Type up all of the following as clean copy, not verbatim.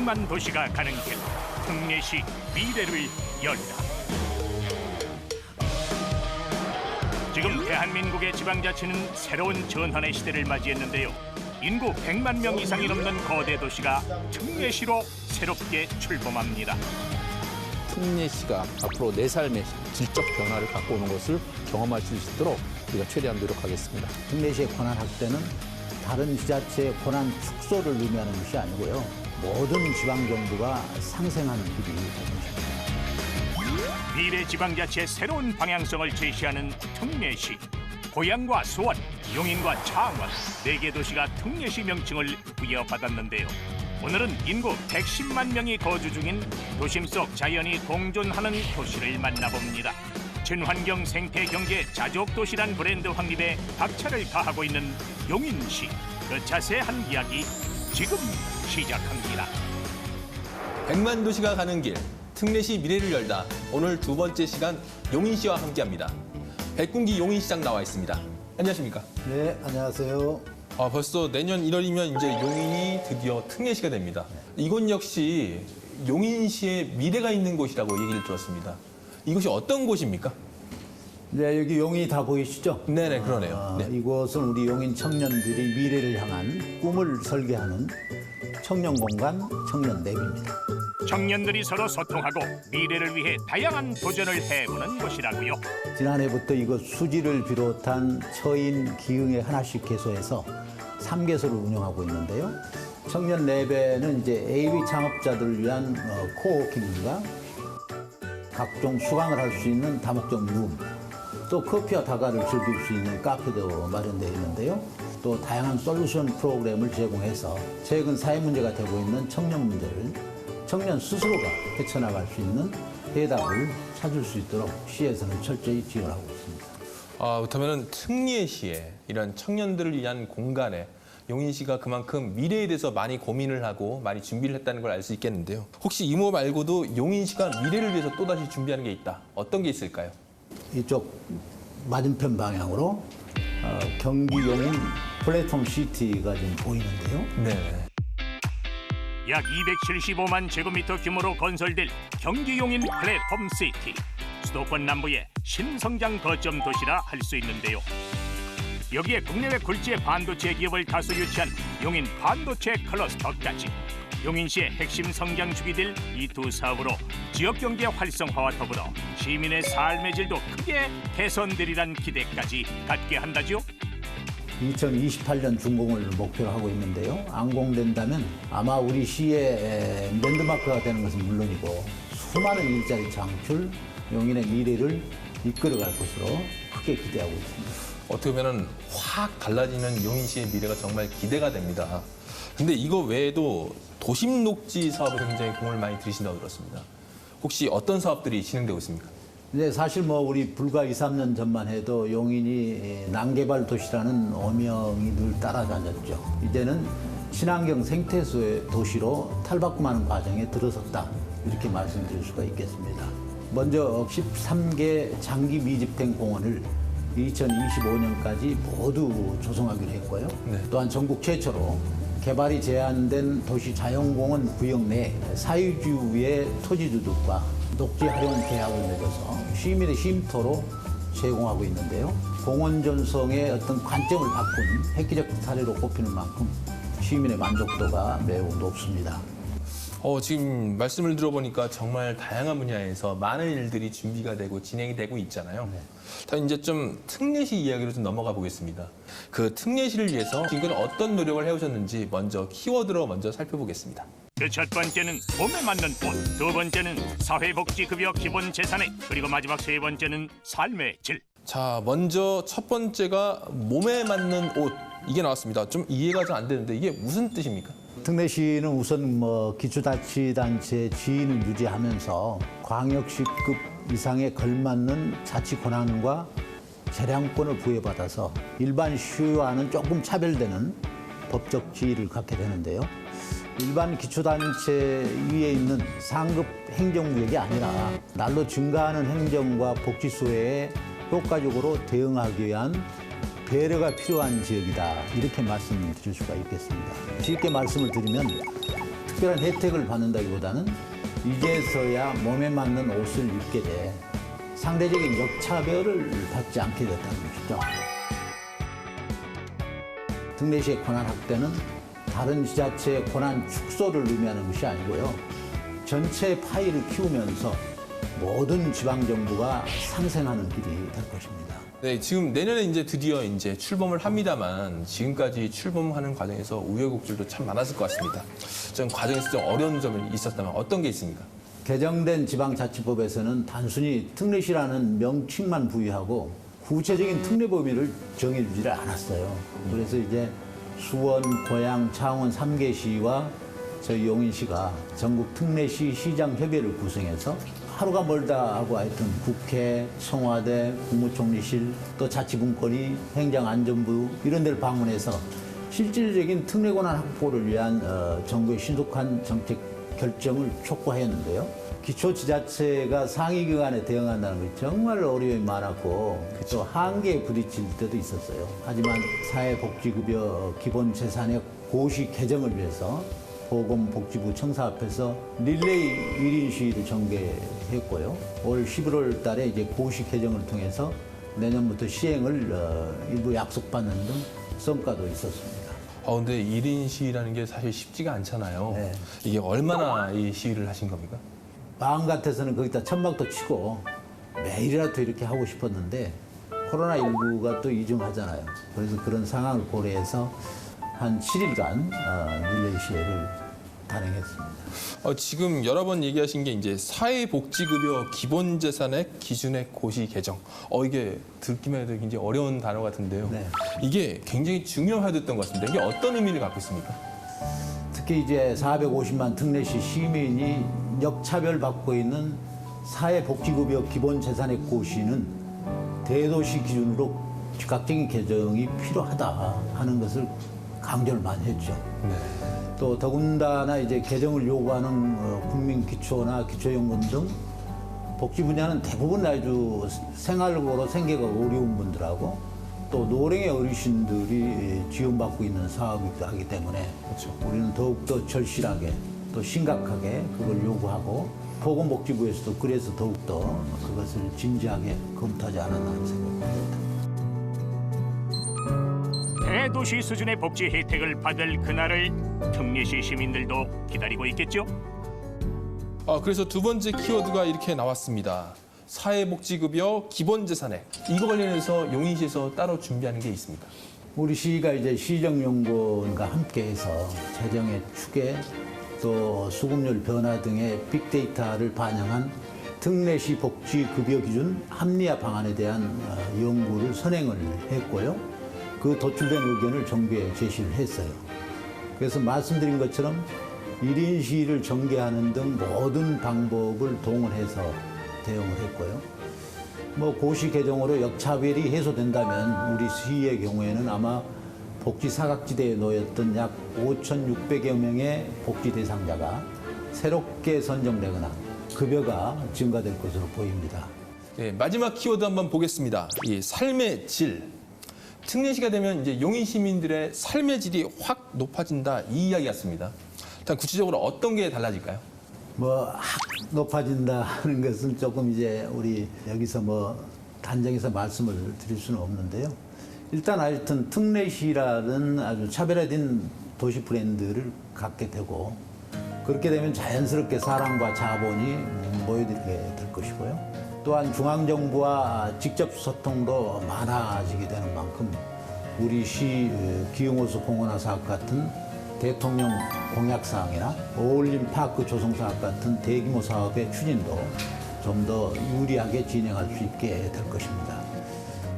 100만 도시가 가는 길, 특례시 미래를 열다. 지금 대한민국의 지방자치는 새로운 전환의 시대를 맞이했는데요. 인구 100만 명 이상이 넘는 거대 도시가 특례시로 새롭게 출범합니다. 특례시가 앞으로 내 삶의 질적 변화를 갖고 오는 것을 경험할 수 있도록 우리가 최대한 노력하겠습니다. 특례시의 권한 확대는 다른 지자체의 권한 축소를 의미하는 것이 아니고요. 모든 지방정부가 상생하는 길이 되는 미래 지방자치의 새로운 방향성을 제시하는 특례시. 고양과 수원, 용인과 창원, 4개 도시가 특례시 명칭을 부여받았는데요. 오늘은 인구 110만 명이 거주 중인 도심 속 자연이 공존하는 도시를 만나봅니다. 친환경 생태 경제 자족 도시란 브랜드 확립에 박차를 가하고 있는 용인시. 그 자세한 이야기 지금 시작합니다. 100만 도시가 가는 길, 특례시 미래를 열다. 오늘 두 번째 시간 용인시와 함께합니다. 백군기 용인시장 나와 있습니다. 안녕하십니까? 네, 안녕하세요. 벌써 내년 1월이면 이제 용인이 드디어 특례시가 됩니다. 이곳 역시 용인시의 미래가 있는 곳이라고 얘기를 들었습니다. 이곳이 어떤 곳입니까? 네, 여기 용인이 다 보이시죠? 네네, 그러네요. 네. 이곳은 우리 용인 청년들이 미래를 향한 꿈을 설계하는 청년 공간, 청년 랩입니다. 청년들이 서로 소통하고 미래를 위해 다양한 도전을 해보는 곳이라고요. 지난해부터 이곳 수지를 비롯한 처인, 기흥에 하나씩 개소해서 3개소를 운영하고 있는데요. 청년 랩에는 이제 AV 창업자들을 위한 코워킹과 각종 수강을 할 수 있는 다목적 룸, 또 커피와 다가를 즐길 수 있는 카페도 마련되어 있는데요. 또 다양한 솔루션 프로그램을 제공해서 최근 사회 문제가 되고 있는 청년 문제를 청년 스스로가 헤쳐나갈 수 있는 해답을 찾을 수 있도록 시에서는 철저히 지원하고 있습니다. 그렇다면 특례시에 이런 청년들을 위한 공간에 용인시가 그만큼 미래에 대해서 많이 고민을 하고 많이 준비를 했다는 걸 알 수 있겠는데요. 혹시 이모 말고도 용인시가 미래를 위해서 또다시 준비하는 게 있다. 어떤 게 있을까요? 이쪽 맞은편 방향으로 경기 용인 플랫폼 시티가 지금 보이는데요. 네. 약 275만 제곱미터 규모로 건설될 경기 용인 플랫폼 시티. 수도권 남부의 신성장 거점 도시라 할 수 있는데요. 여기에 국내외 굴지의 반도체 기업을 다수 유치한 용인 반도체 클러스터까지. 용인시의 핵심 성장 축이 될 이 두 사업으로 지역 경제 활성화와 더불어 시민의 삶의 질도 크게 개선되리란 기대까지 갖게 한다죠. 2028년 준공을 목표로 하고 있는데요. 안공된다면 아마 우리 시의 랜드마크가 되는 것은 물론이고 수많은 일자리 창출, 용인의 미래를 이끌어갈 것으로 크게 기대하고 있습니다. 어떻게 보면 확 달라지는 용인시의 미래가 정말 기대가 됩니다. 근데 이거 외에도 도심 녹지 사업에 굉장히 공을 많이 들이신다고 들었습니다. 혹시 어떤 사업들이 진행되고 있습니까? 네, 사실 우리 불과 2, 3년 전만 해도 용인이 난개발 도시라는 오명이 늘 따라다녔죠. 이제는 친환경 생태소의 도시로 탈바꿈하는 과정에 들어섰다. 이렇게 말씀드릴 수가 있겠습니다. 먼저 13개 장기 미집행 공원을 2025년까지 모두 조성하기로 했고요. 네. 또한 전국 최초로 개발이 제한된 도시 자연공원 구역 내 사유지의 토지주택과 녹지 활용 계약을 맺어서 시민의 쉼터로 제공하고 있는데요. 공원 전성의 어떤 관점을 바꾼 획기적 사례로 꼽히는 만큼 시민의 만족도가 매우 높습니다. 지금 말씀을 들어보니까 정말 다양한 분야에서 많은 일들이 준비가 되고 진행이 되고 있잖아요. 네. 자, 이제 좀 특례시 이야기로 좀 넘어가 보겠습니다. 그 특례시를 위해서 지금까지 어떤 노력을 해오셨는지 먼저 키워드로 먼저 살펴보겠습니다. 그 첫 번째는 몸에 맞는 옷, 두 번째는 사회복지급여 기본 재산액, 그리고 마지막 세 번째는 삶의 질. 자, 먼저 첫 번째가 몸에 맞는 옷. 이게 나왔습니다. 좀 이해가 좀 안 되는데 이게 무슨 뜻입니까? 특례시는 우선 기초자치단체 지위를 유지하면서 광역시급 이상에 걸맞는 자치 권한과 재량권을 부여받아서 일반 시와는 조금 차별되는 법적 지위를 갖게 되는데요. 일반 기초단체 위에 있는 상급 행정구역이 아니라 날로 증가하는 행정과 복지 수혜에 효과적으로 대응하기 위한 배려가 필요한 지역이다. 이렇게 말씀드릴 수가 있겠습니다. 쉽게 말씀을 드리면 특별한 혜택을 받는다기보다는 이제서야 몸에 맞는 옷을 입게 돼 상대적인 역차별을 받지 않게 됐다는 것이죠. 특례시의 권한 확대는 다른 지자체의 권한 축소를 의미하는 것이 아니고요. 전체 파이를 키우면서 모든 지방정부가 상생하는 길이 될 것입니다. 네, 지금 내년에 이제 드디어 이제 출범을 합니다만 지금까지 출범하는 과정에서 우여곡절도 참 많았을 것 같습니다. 좀 과정에서 좀 어려운 점이 있었다면 어떤 게 있습니까? 개정된 지방자치법에서는 단순히 특례시라는 명칭만 부여하고 구체적인 특례 범위를 정해주지를 않았어요. 그래서 이제 수원, 고양, 창원 3개시와 저희 용인시가 전국 특례시 시장 협의회를 구성해서 하루가 멀다 하고 하여튼 국회, 청와대, 국무총리실, 또 자치분권위, 행정안전부 이런 데를 방문해서 실질적인 특례 권한 확보를 위한 정부의 신속한 정책 결정을 촉구하였는데요. 기초지자체가 상위기관에 대응한다는 것이 정말 어려움이 많았고 또 한계에 부딪힐 때도 있었어요. 하지만 사회복지급여 기본재산의 고시 개정을 위해서 보건복지부 청사 앞에서 릴레이 1인 시위를 전개했고요. 올 11월 달에 이제 고시 개정을 통해서 내년부터 시행을 일부 약속받는 등 성과도 있었습니다. 근데 1인 시위라는 게 사실 쉽지가 않잖아요. 네. 이게 얼마나 이 시위를 하신 겁니까? 마음 같아서는 거기다 천막도 치고 매일이라도 이렇게 하고 싶었는데 코로나19가 또 이중하잖아요. 그래서 그런 상황을 고려해서 한 7일간 릴레이 시위를 단행했습니다. 지금 여러 번 얘기하신 게 이제 사회복지급여 기본재산액 기준액 고시 개정. 이게 듣기만 해도 굉장히 어려운 단어 같은데요. 네. 이게 굉장히 중요하였던 것 같습니다. 이게 어떤 의미를 갖고 있습니까? 특히 이제 450만 특례시 시민이 역차별받고 있는 사회복지급여 기본재산액 고시는 대도시 기준으로 즉각적인 개정이 필요하다 하는 것을 강조를 많이 했죠. 네. 또 더군다나 이제 개정을 요구하는 국민기초나 기초연금 등 복지 분야는 대부분 아주 생활고로 생계가 어려운 분들하고 또 노령의 어르신들이 지원받고 있는 사업이기 때문에 그렇죠. 우리는 더욱더 절실하게 또 심각하게 그걸 요구하고 보건복지부에서도 그래서 더욱더 그것을 진지하게 검토하지 않았나 하는 생각입니다. 대도시 수준의 복지 혜택을 받을 그날을 특례시 시민들도 기다리고 있겠죠? 그래서 두 번째 키워드가 이렇게 나왔습니다. 사회복지급여 기본재산액. 이거 관련해서 용인시에서 따로 준비하는 게 있습니까? 우리 시가 이제 시정연구원과 함께해서 재정의 추계 또 수급률 변화 등의 빅데이터를 반영한 특례시 복지급여 기준 합리화 방안에 대한 연구를 선행을 했고요. 그 도출된 의견을 정부에 제시를 했어요. 그래서 말씀드린 것처럼 1인 시위를 전개하는 등 모든 방법을 동원해서 대응을 했고요. 고시 개정으로 역차별이 해소된다면 우리 시의 경우에는 아마 복지 사각지대에 놓였던 약 5,600여 명의 복지 대상자가 새롭게 선정되거나 급여가 증가될 것으로 보입니다. 네, 마지막 키워드 한번 보겠습니다. 이 삶의 질. 특례시가 되면 이제 용인 시민들의 삶의 질이 확 높아진다 이 이야기 같습니다. 일단 구체적으로 어떤 게 달라질까요? 확 높아진다 하는 것은 조금 이제 우리 여기서 단정해서 말씀을 드릴 수는 없는데요. 일단 하여튼 특례시라는 아주 차별화된 도시 브랜드를 갖게 되고 그렇게 되면 자연스럽게 사랑과 자본이 모여들게 될 것이고요. 또한 중앙정부와 직접 소통도 많아지게 되는 만큼 우리 시 기흥호수 공원화 사업 같은 대통령 공약사항이나 어울림 파크 조성 사업 같은 대규모 사업의 추진도 좀 더 유리하게 진행할 수 있게 될 것입니다.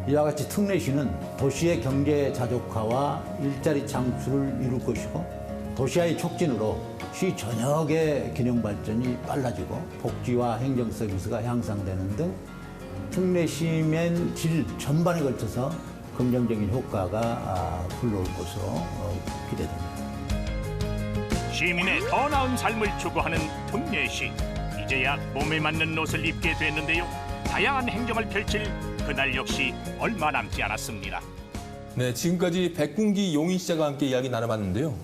이와 같이 특례시는 도시의 경제 자족화와 일자리 창출을 이룰 것이고 도시화의 촉진으로 시 전역의 균형 발전이 빨라지고 복지와 행정 서비스가 향상되는 등 특례시민 질 전반에 걸쳐서 긍정적인 효과가 불러올 것으로 기대됩니다. 시민의 더 나은 삶을 추구하는 특례시. 이제야 몸에 맞는 옷을 입게 됐는데요. 다양한 행정을 펼칠 그날 역시 얼마 남지 않았습니다. 네, 지금까지 백군기 용인시장과 함께 이야기 나눠봤는데요.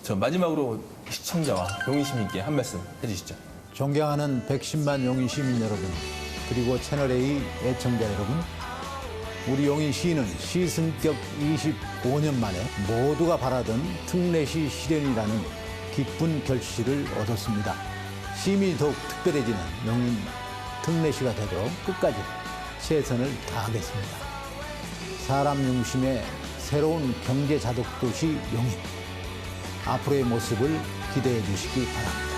저 마지막으로 시청자와 용인 시민께 한 말씀 해주시죠. 존경하는 110만 용인 시민 여러분, 그리고 채널A 애청자 여러분, 우리 용인 시는 시승격 25년 만에 모두가 바라던 특례시 실현이라는 기쁜 결실을 얻었습니다. 시민이 더욱 특별해지는 용인 특례시가 되도록 끝까지 최선을 다하겠습니다. 사람 중심의 새로운 경제 자독 도시 용인, 앞으로의 모습을 기대해 주시기 바랍니다.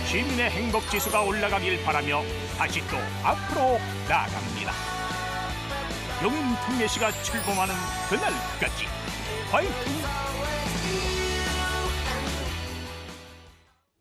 시민의 행복 지수가 올라가길 바라며 다시 또 앞으로 나아갑니다. 용인 특례시가 출범하는 그날까지 화이팅!